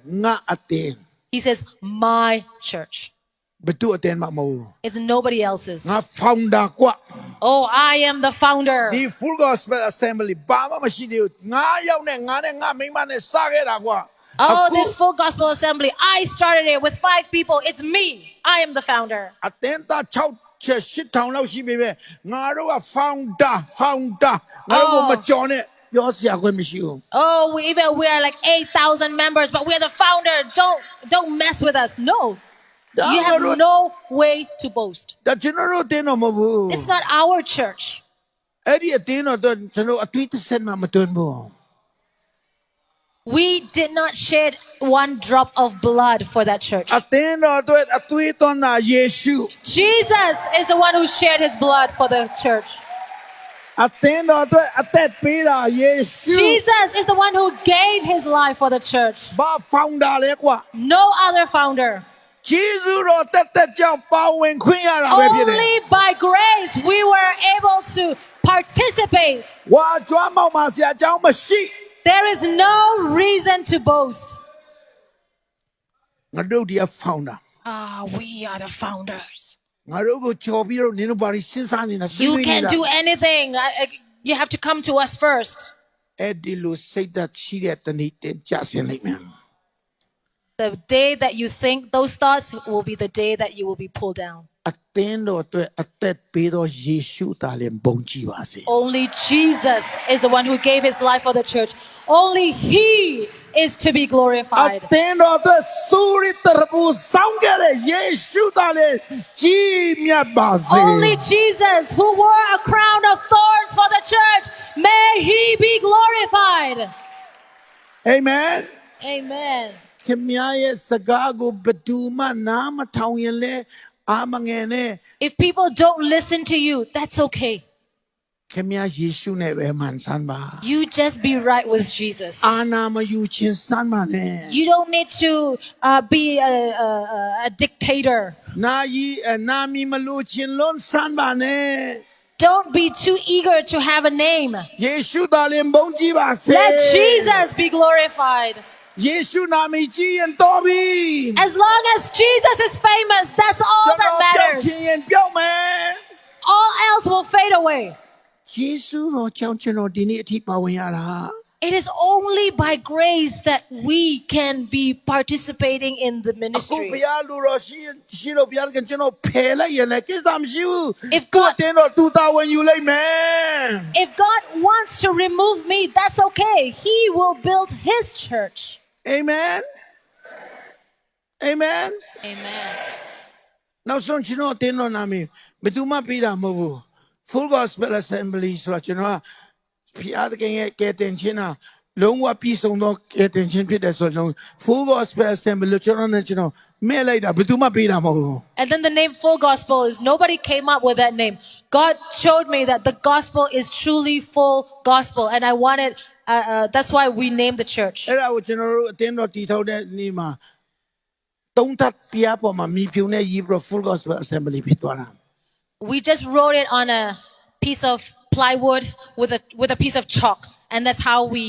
nga atin. He says, my church. Betu atin ma mo. It's nobody else's. Nga founder kwa. Oh, I am the founder. Di Full Gospel Assembly. Ba ma machine nga yaw ne nga mingma ne sa ke da kwa. Oh, this Full Gospel Assembly. I started it with 5 people. It's me. I am the founder. Atin ta 6ချက်8,000လောက်ရှိပြီပဲငါတို့က founder ငါတို့ကမကြော်နဲ့ပြောစရာခွင့်မရှိဘူး Oh, we are like 8,000 members, but we're the founder. Don't mess with us. No. You have no way to boast. ဒါကျွန်တော်တို့တင်းတော့မဟုတ်ဘူး It's not our church. အဲ့ဒီအတင်းတော့ကျွန်တော်အသွေးတစ်စက်မှမတွန်းဘူး We did not shed one drop of blood for that church. အတင်းတော့အတွက်အသွေးသွန်းတာယေရှု Jesus is the one who shed his blood for the church. အတင်းတော့အတွက်အသက်ပေးတာယေရှု Jesus is the one who gave his life for the church. ဘာ founder လဲကွာ No other founder. ဂျေဇုတော်တက်ကြောင့်ပါဝင်ခွင့်ရတာပဲဖြစ်တယ် Only by grace we were able to participate. ဝါကြွားမောက်မှာဆရာအကြောင်းမရှိ There is no reason to boast. ငါတို့ဒီက founder We are the founders. ငါတို့ကိုကြော်ပြီးတော့နင်တို့ဘာလို့စဉ်းစားနေတာ You can do anything. You have to come to us first. အဲ့ဒီလိုစိတ်ဓာတ်ရှိတဲ့တနေ့တင်ကြဆင်လိုက်မယ် The day that you think those thoughts will be the day that you will be pulled down. အတင်းတော်အတွက်အသက်ပေးသောယေရှုသားလည်းဘုန်းကြီးပါစေ Only Jesus is the one who gave his life for the church. Only he is to be အ glorified. တင်းတော်အတွက်စူရိတရပူဆောင်ခဲ့တဲ့ယေရှုသားလည်းကြီးမြတ်ပါစေ Only Jesus who wore a crown of thorns for the church. May he be glorified. Amen Amen. ခင်ဗျားရဲ့စကားကိုဘယ်သူမှနားမထောင်ရင်လဲအာမငယ်နဲ့ If people don't listen to you, that's okay. ခင်ဗျားယေရှုနဲ့ပဲမှန်ဆန်းပါ You just be right with Jesus. အာနာမယူခြင်းစမ်းပါနဲ့ You don't need to be a dictator. နာမီမလို့ခြင်းလွန်စမ်းပါနဲ့ Don't be too eager to have a name. ယေရှုသားလည်းဘုန်းကြီးပါစေ Let Jesus be glorified. ယေရှုနာမည်ကြီးရင်တော်ပြီ As long as Jesus is famous, that's all that ပြောက် matters. ခြင်းရင်ပြောက်မယ် All else will fade away. ယေရှုတော်ကြောင့်ကျွန်တော်ဒီနေ့အထိပါဝင်ရတာ It is only by grace that we can be participating in the အခု ministry. ဘုရားလူတော်ရှိလို့ဘုရားကကျွန်တော်ဖယ်လိုက်ရင်လည်းကိစ္စမရှိဘူး If God- တင်းတော်သူတာဝန်ယူလိုက်မယ် If God wants to remove me, that's okay. He will build his church. Amen Amen Amen. နောက်ဆုံးကျွန်တော်တင်းတော်နာမည်ဘယ်သူမှပြီးတာမဟုတ်ဘူး Full Gospel Assembly ဆိုတာကျွန်တော်ကဘုရားသခင်ရဲ့ကယ်တင်ခြင်းဟာလုံးဝပြည့်စုံသောကယ်တင်ခြင်းဖြစ်တယ်ဆိုတော့ Full Gospel Assembly လို့ကျွန်တော်မဲ့လိုက်တာဘယ်သူမှပြီးတာမဟုတ်ဘူး And then the name Full Gospel is nobody came up with that name. God showed me that the gospel is truly full gospel, and I wanted. That's why we named the church. အဲ့ဒါကိုကျွန်တော်တို့အတင်းတော်တည်ထောင်တဲ့နေ့မှာသုံးသပ်ပြားပေါ်မှာမိဖြူနဲ့ရေးပြီးတော့ Full Gospel Assembly ဖြစ်သွားတာ We just wrote it on a piece of plywood with a piece of chalk, and that's how we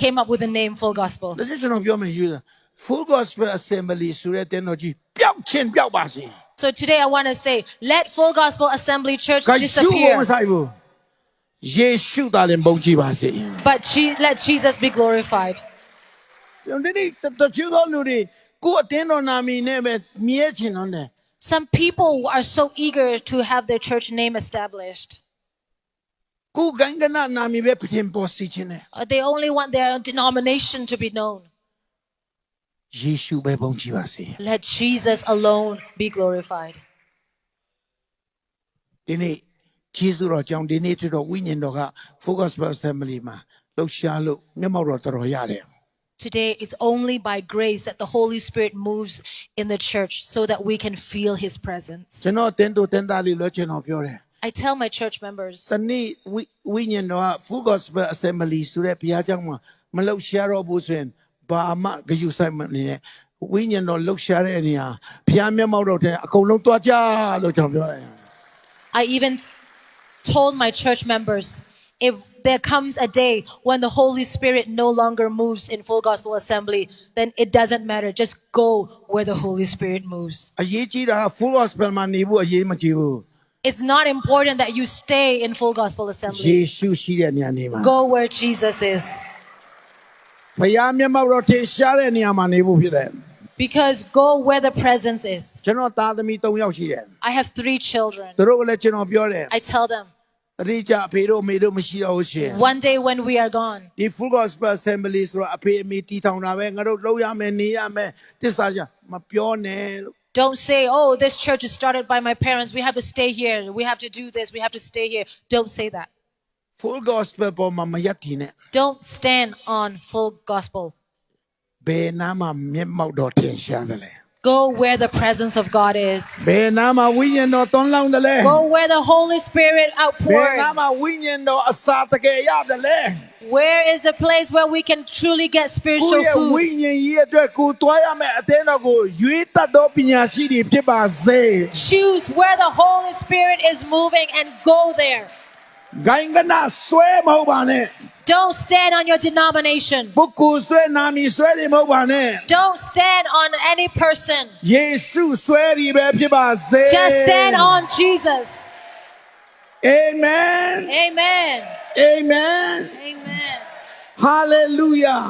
came up with the name Full Gospel. ဒါကြောင့်ကျွန်တော်ပြောမယ်ယူတာ Full Gospel Assembly ဆိုတဲ့တင်းတော်ကြီးပျောက်ချင်းပျောက်ပါစေ So today I want to say, let Full Gospel Assembly Church ဂိုင်းရှု disappear, မဆိုင်ဘူးယေရှုသားလည်းဘုန်းကြီးပါစေ but let Jesus be glorified. ကျွန်တော်ဒီတချို့သောလူတွေကိုယ်အတင်းတော်နာမည်နဲ့ပဲမြဲချင်တော့တယ် Some people are so eager to have their church name established. ကိုယ်ဂိုင်းကနနာမည်ပဲပြင်ပေါ်စီချင်တယ် They only want their denomination to be known. ယေရှုပဲဘုန်းကြီးပါစေ Let Jesus alone be glorified. ဒီနေ့ယေရှုတော်ကြောင့်ဒီနေ့ထတော့ဝိညာဉ်တော်က Full Gospel Assembly မှာလှုပ်ရှားလို့မျက်မှောက်တော်တော်ရတယ် Today, it's only by grace that the Holy Spirit moves in the church so that we can feel His presence. ကျွန်တော်တင်းတို့တင်းသားလေးလို့ကျွန်တော်ပြောတယ် I tell my church members, စနေဝိညာဉ်တော်က Full Gospel Assembly ဆိုတဲ့ဘုရားကျောင်းမှာမလှုပ်ရှားတော့ဘူးဆိုရင်ဘာမှဂရုစိုက်မနေနဲ့ဝိညာဉ်တော်လှုပ်ရှားတဲ့နေရာဘုရားမျက်မှောက်တော်တဲ့အကုန်လုံးတွားကြလို့ကျွန်တော်ပြောတယ် I even told my church members, if there comes a day when the Holy Spirit no longer moves in Full Gospel Assembly, then it doesn't matter. Just go where the Holy Spirit moves. အရေးကြီးတာ full gospel မှာနေဖို့အရေးမကြီးဘူး It's not important that you stay in Full Gospel ယေ Assembly. ရှုရှိတဲ့နေရာနေမှာ Go where Jesus is. ဘုရားမျက်မှောက်တော်ထင်ရှားတဲ့နေရာမှာနေဖို့ဖြစ်တယ် Because go where the presence is. ကျွန်တော်သားသမီး3ယောက်ရှိတယ် I have 3 children. သူတို့ကလည်းကျွန်တော်ပြောတယ် I tell them, အတိအကျအဖေတို့အမေတို့မရှိတော့ဘူးရှင် one day when we are gone, ဒီ full gospel assembly ဆိုတော့အဖေအမေတီထောင်တာပဲငါတို့လုပ်ရမယ်နေရမယ်တစ္ဆာကြမပြောနဲ့လို့ don't say, oh, this church is started by my parents. We have to stay here. We have to do this. We have to stay here. Don't say that. full gospel ပေါ်မှာမရက်တည်နဲ့ Don't stand on Full Gospel. ဘယ်နာမှာမျက်မှောက်တော်ထင်ရှားတယ်လဲ Go where the presence of God is. ဘယ်နာမှာဝိညာဉ်တော်သွန်းလောင်းတယ်လဲ Go where the Holy Spirit ဘယ်နာ outpoured. မှာဝိညာဉ်တော်အစာတကယ်ရတယ်လဲ Where is the place where we can truly get ကို spiritual ယ့်ရဲ့ဝိ food? ညာဉ်ကြီးအတွက်ကိုတွားရမယ်အသင်းတော်ကိုရွေးတတ်သောပညာရှိတွေဖြစ်ပါစေ Choose where the Holy Spirit is moving and go there. ဂိုင်းကနာဆွဲမဟုတ်ပါနဲ့ Don't stand on your denomination. ပုဂ္ဂိုလ်ဆွဲနာမည်ဆွဲတွေမဟုတ်ပါနဲ့ Don't stand on any person. ယေရှုဆွဲတွေပဲဖြစ်ပါစေ Just stand on Jesus. Amen Amen. Amen Amen. Hallelujah